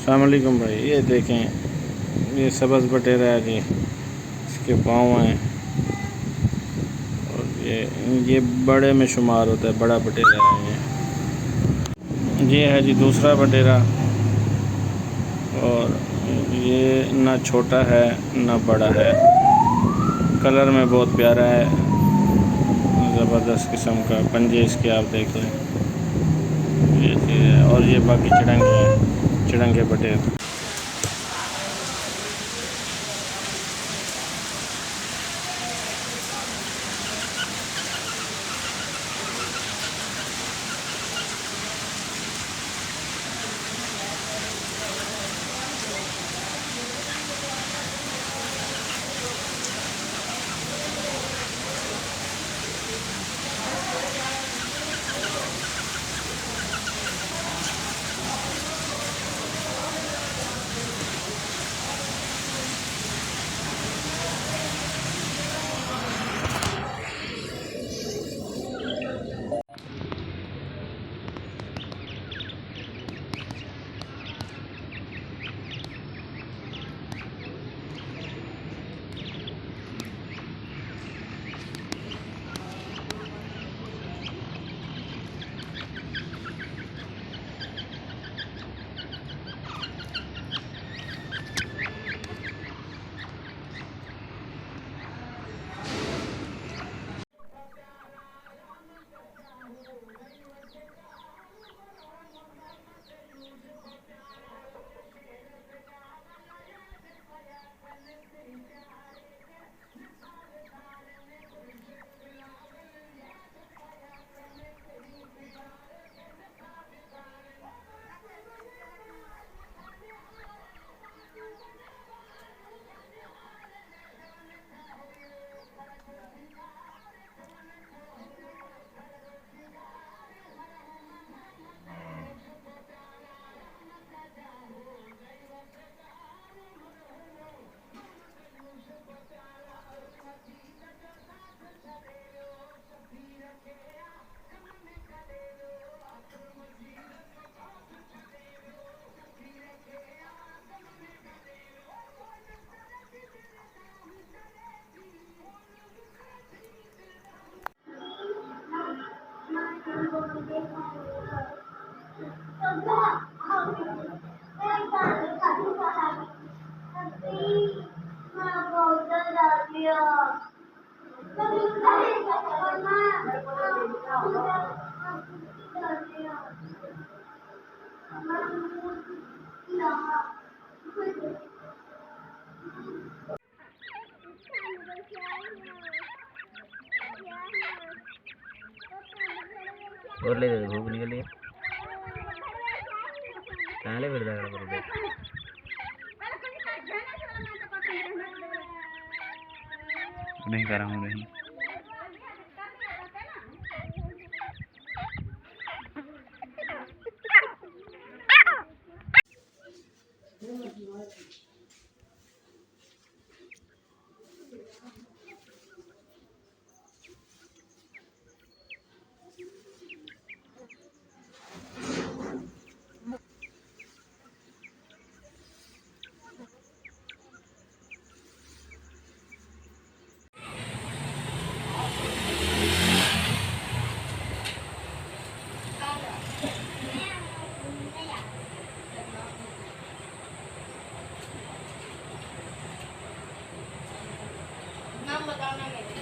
अस्सलाम वालेकुम भाई। ये देखें, ये सब्ज़ बटेरा है जी, इसके पाँव हैं और ये बड़े में शुमार होता है, बड़ा बटेरा है ये है जी दूसरा बटेरा। और ये ना छोटा है ना बड़ा है, कलर में बहुत प्यारा है, ज़बरदस्त किस्म का। पंजे इसके आप देख लें, ये चीज़ है। और ये बाकी चिड़ंगे हैं, चिड़ंगे बटेर। और ले भूख निकल गई कहाँ ले फिर नहीं कर रहा हूँ नहीं नाम बताना मेरे।